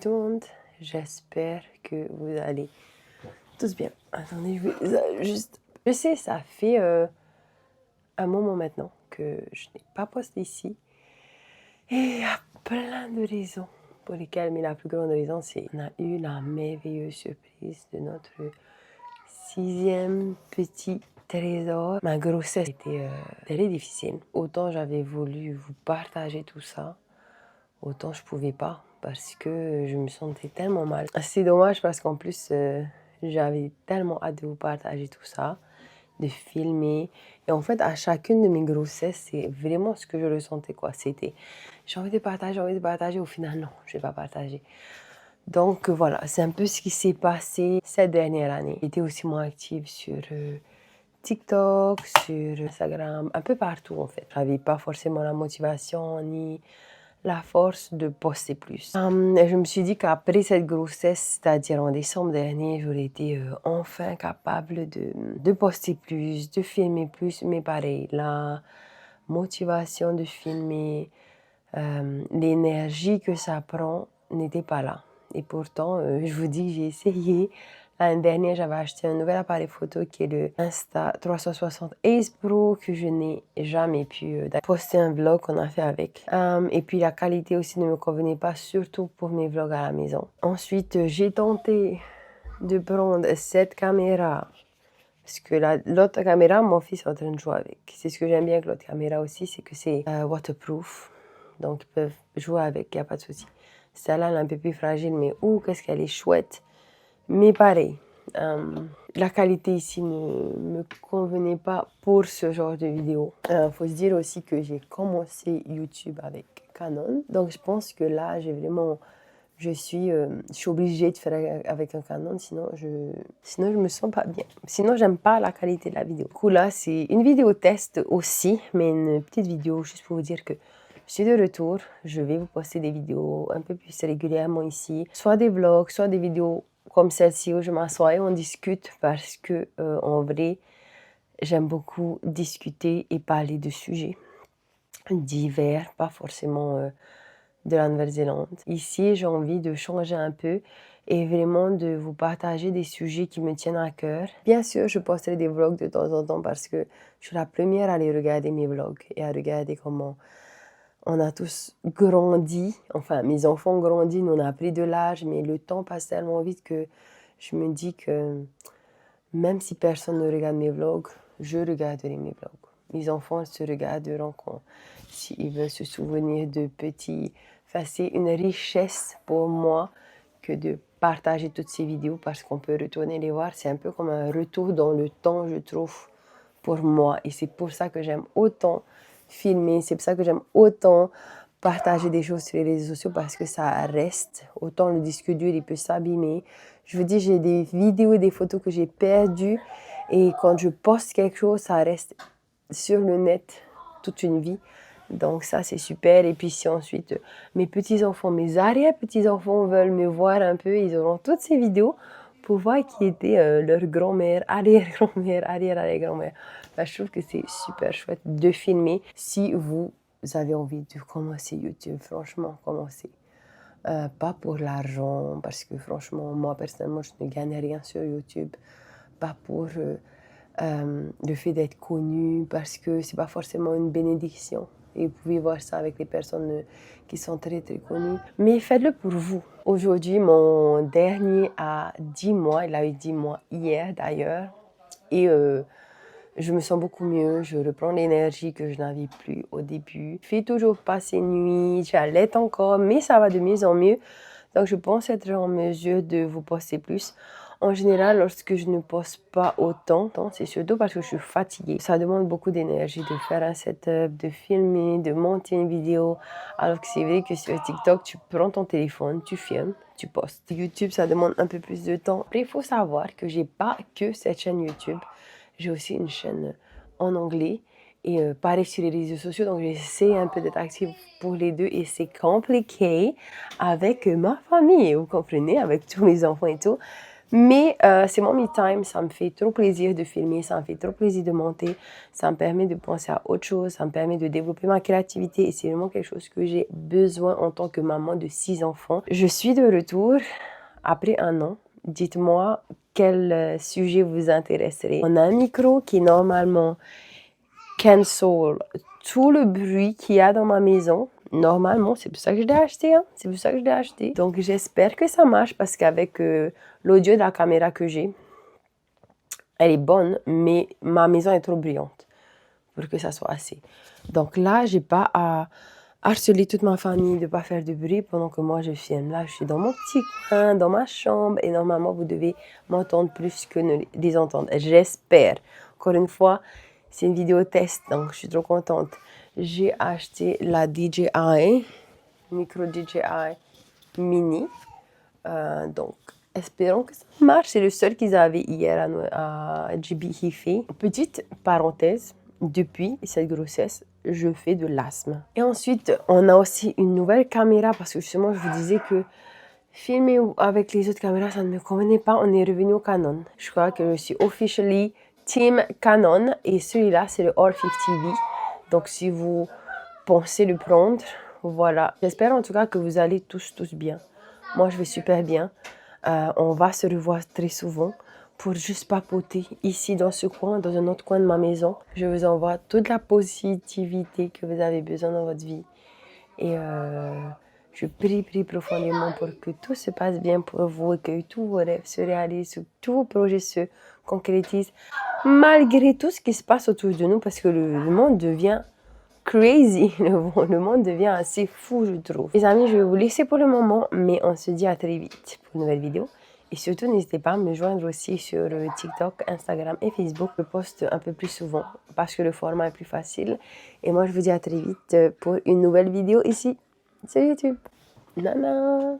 Tout le monde, j'espère que vous allez tous bien. Attendez, je vais juste... Je sais, ça fait un moment maintenant que je n'ai pas posté ici. Et il y a plein de raisons pour lesquelles, mais la plus grande raison, c'est qu'on a eu la merveilleuse surprise de notre 6e petit trésor. Ma grossesse était très difficile. Autant j'avais voulu vous partager tout ça, autant je pouvais pas parce que je me sentais tellement mal. C'est dommage parce qu'en plus, j'avais tellement hâte de vous partager tout ça, de filmer. Et en fait, à chacune de mes grossesses, c'est vraiment ce que je ressentais, quoi. C'était, j'ai envie de partager. Au final, non, je vais pas partager. Donc voilà, c'est un peu ce qui s'est passé cette dernière année. J'étais aussi moins active sur TikTok, sur Instagram, un peu partout en fait. J'avais pas forcément la motivation ni la force de poster plus. Je me suis dit qu'après cette grossesse, c'est-à-dire en décembre dernier, j'aurais été enfin capable de poster plus, de filmer plus, mais pareil, la motivation de filmer, l'énergie que ça prend n'était pas là. Et pourtant, je vous dis, j'ai essayé. L'année dernière, j'avais acheté un nouvel appareil photo qui est le Insta360 Ace Pro que je n'ai jamais pu poster un vlog qu'on a fait avec. Et puis la qualité aussi ne me convenait pas, surtout pour mes vlogs à la maison. Ensuite, j'ai tenté de prendre cette caméra parce que l'autre caméra, mon fils est en train de jouer avec. C'est ce que j'aime bien avec l'autre caméra aussi, c'est que c'est waterproof. Donc, ils peuvent jouer avec, il n'y a pas de souci. Celle-là, elle est un peu plus fragile, mais qu'est-ce qu'elle est chouette. Mais pareil, la qualité ici ne me convenait pas pour ce genre de vidéo. Faut se dire aussi que j'ai commencé YouTube avec Canon. Donc, je pense que là, je suis obligée de faire avec un Canon, sinon je me sens pas bien. Sinon, j'aime pas la qualité de la vidéo. Du coup, là, c'est une vidéo test aussi, mais une petite vidéo juste pour vous dire que je suis de retour. Je vais vous poster des vidéos un peu plus régulièrement ici, soit des vlogs, soit des vidéos comme celle-ci où je m'assois et on discute parce que en vrai, j'aime beaucoup discuter et parler de sujets divers, pas forcément de la Nouvelle-Zélande. Ici, j'ai envie de changer un peu et vraiment de vous partager des sujets qui me tiennent à cœur. Bien sûr, je posterai des vlogs de temps en temps parce que je suis la première à aller regarder mes vlogs et à regarder comment on a tous grandi. Enfin, mes enfants ont grandi, nous on a pris de l'âge, mais le temps passe tellement vite que je me dis que même si personne ne regarde mes vlogs, je regarderai mes vlogs. Mes enfants se regarderont s'ils veulent se souvenir de petits. Enfin, c'est une richesse pour moi que de partager toutes ces vidéos parce qu'on peut retourner les voir. C'est un peu comme un retour dans le temps, je trouve, pour moi. Et c'est pour ça que j'aime autant filmer. C'est pour ça que j'aime autant partager des choses sur les réseaux sociaux parce que ça reste. Autant le disque dur, il peut s'abîmer. Je vous dis, j'ai des vidéos et des photos que j'ai perdues. Et quand je poste quelque chose, ça reste sur le net toute une vie. Donc ça, c'est super. Et puis si ensuite, mes petits-enfants, mes arrière-petits-enfants veulent me voir un peu, ils auront toutes ces vidéos pour voir qui était leur grand-mère, arrière-grand-mère, arrière-arrière-grand-mère. Enfin, je trouve que c'est super chouette de filmer. Si vous avez envie de commencer YouTube, franchement, commencez. Pas pour l'argent, parce que franchement, moi personnellement, je ne gagne rien sur YouTube. Pas pour le fait d'être connu, parce que c'est pas forcément une bénédiction. Et vous pouvez voir ça avec les personnes qui sont très très connues. Mais faites-le pour vous. Aujourd'hui, mon dernier a 10 mois. Il a eu 10 mois hier d'ailleurs. Et je me sens beaucoup mieux. Je reprends l'énergie que je n'avais plus au début. Il fait toujours pas ces nuits. J'allaite encore, mais ça va de mieux en mieux. Donc je pense être en mesure de vous poster plus. En général, lorsque je ne poste pas autant, c'est surtout parce que je suis fatiguée. Ça demande beaucoup d'énergie de faire un setup, de filmer, de monter une vidéo. Alors que c'est vrai que sur TikTok, tu prends ton téléphone, tu filmes, tu postes. YouTube, ça demande un peu plus de temps. Après, il faut savoir que j'ai pas que cette chaîne YouTube. J'ai aussi une chaîne en anglais et pareil sur les réseaux sociaux. Donc, j'essaie un peu d'être active pour les deux et c'est compliqué avec ma famille, vous comprenez, avec tous mes enfants et tout. Mais c'est mon me time, ça me fait trop plaisir de filmer, ça me fait trop plaisir de monter, ça me permet de penser à autre chose, ça me permet de développer ma créativité et c'est vraiment quelque chose que j'ai besoin en tant que maman de 6 enfants. Je suis de retour après un an. Dites-moi quel sujet vous intéresserait. On a un micro qui normalement cancel tout le bruit qu'il y a dans ma maison. Normalement, c'est pour ça que je l'ai acheté. Hein? C'est pour ça que je l'ai acheté. Donc, j'espère que ça marche parce qu'avec l'audio de la caméra que j'ai, elle est bonne, mais ma maison est trop bruyante pour que ça soit assez. Donc là, j'ai pas à harceler toute ma famille de pas faire de bruit pendant que moi je filme. Là, je suis dans mon petit coin, dans ma chambre et normalement, vous devez m'entendre plus que ne les entendre. J'espère. Encore une fois, c'est une vidéo test, donc je suis trop contente. J'ai acheté la DJI, micro DJI mini. Donc, espérons que ça marche. C'est le seul qu'ils avaient hier à JB Hi-Fi. Petite parenthèse, depuis cette grossesse, je fais de l'asthme. Et ensuite, on a aussi une nouvelle caméra parce que justement, je vous disais que filmer avec les autres caméras, ça ne me convenait pas. On est revenu au Canon. Je crois que je suis officially Team Canon et celui-là, c'est le R50V. Donc, si vous pensez le prendre, voilà. J'espère en tout cas que vous allez tous bien. Moi, je vais super bien. On va se revoir très souvent pour juste papoter ici dans ce coin, dans un autre coin de ma maison. Je vous envoie toute la positivité que vous avez besoin dans votre vie. Et je prie profondément pour que tout se passe bien pour vous et que tous vos rêves se réalisent, que tous vos projets se concrétisent, malgré tout ce qui se passe autour de nous, parce que le monde devient crazy, le monde devient assez fou, je trouve. Les amis, je vais vous laisser pour le moment, mais on se dit à très vite pour une nouvelle vidéo. Et surtout, n'hésitez pas à me joindre aussi sur TikTok, Instagram et Facebook. Je poste un peu plus souvent parce que le format est plus facile. Et moi, je vous dis à très vite pour une nouvelle vidéo ici sur YouTube. Nana!